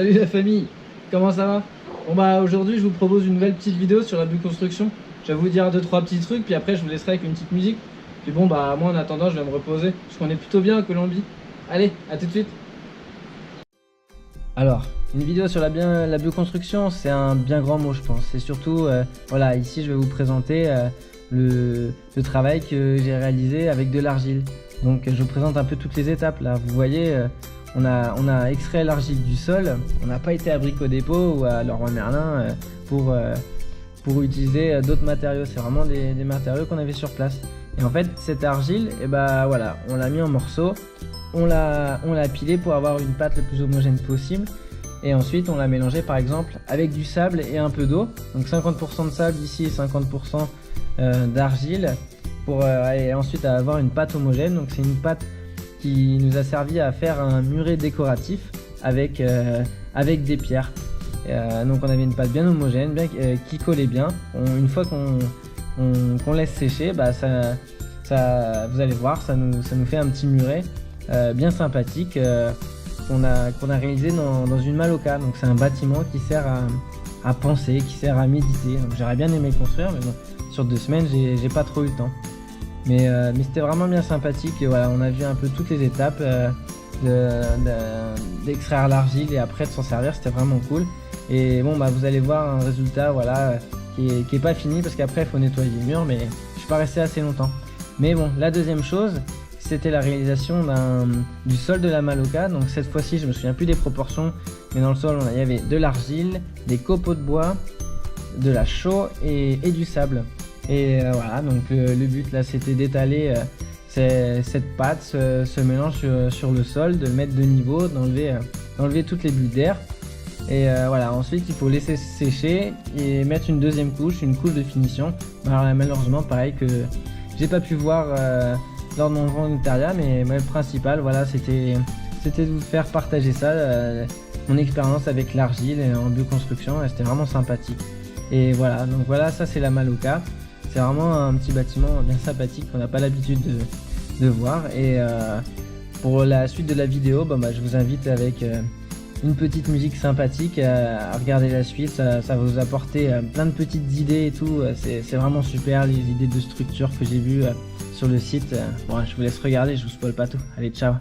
Salut la famille, comment ça va? Bon bah aujourd'hui je vous propose une nouvelle petite vidéo sur la bulle construction. Je vais vous dire 2-3 petits trucs, puis après je vous laisserai avec une petite musique. Puis bon bah moi en attendant je vais me reposer, parce qu'on est plutôt bien à Colombie. Allez, à tout de suite. Alors, une vidéo sur la bioconstruction, c'est un bien grand mot je pense. C'est surtout, voilà, ici je vais vous présenter le travail que j'ai réalisé avec de l'argile. Donc je vous présente un peu toutes les étapes là. Vous voyez, on a extrait l'argile du sol. On n'a pas été à Brico Dépôt ou à Leroy Merlin pour utiliser d'autres matériaux. C'est vraiment des matériaux qu'on avait sur place. Et en fait, cette argile, et bah voilà, on l'a mis en morceaux. On l'a pilé pour avoir une pâte le plus homogène possible. Et ensuite, on l'a mélangé par exemple avec du sable et un peu d'eau. Donc 50% de sable ici et 50% d'argile pour ensuite avoir une pâte homogène. Donc c'est une pâte qui nous a servi à faire un muret décoratif avec des pierres. Donc on avait une pâte bien homogène, qui collait bien. Une fois qu'on laisse sécher, bah vous allez voir, ça nous fait un petit muret bien sympathique qu'on a réalisé dans une maloca. Donc c'est un bâtiment qui sert à penser, qui sert à méditer. Donc j'aurais bien aimé le construire, mais bon, sur 2 semaines j'ai pas trop eu le temps. Mais c'était vraiment bien sympathique. Et voilà, on a vu un peu toutes les étapes d'extraire l'argile et après de s'en servir. C'était vraiment cool. Et bon bah vous allez voir un résultat, voilà, qui est pas fini parce qu'après il faut nettoyer le mur, mais je suis pas resté assez longtemps. Mais bon, la deuxième chose, c'était la réalisation du sol de la maloca. Donc cette fois-ci, je me souviens plus des proportions, mais dans le sol, il y avait de l'argile, des copeaux de bois, de la chaux et du sable. Et voilà, donc le but là, c'était d'étaler cette pâte, ce mélange sur le sol, de le mettre de niveau, d'enlever toutes les bulles d'air. Et voilà, ensuite il faut laisser sécher et mettre une deuxième couche, une couche de finition. Alors là, malheureusement, pareil que j'ai pas pu voir lors de mon volontariat, mais le principal, voilà, c'était de vous faire partager ça, mon expérience avec l'argile en bioconstruction. C'était vraiment sympathique. Et voilà, donc voilà, ça c'est la maloca. C'est vraiment un petit bâtiment bien sympathique qu'on n'a pas l'habitude de voir. Et pour la suite de la vidéo, je vous invite avec une petite musique sympathique à regarder la suite. Ça va vous apporter plein de petites idées et tout. C'est vraiment super, les idées de structure que j'ai vues sur le site. Bon, je vous laisse regarder, je vous spoil pas tout. Allez, ciao.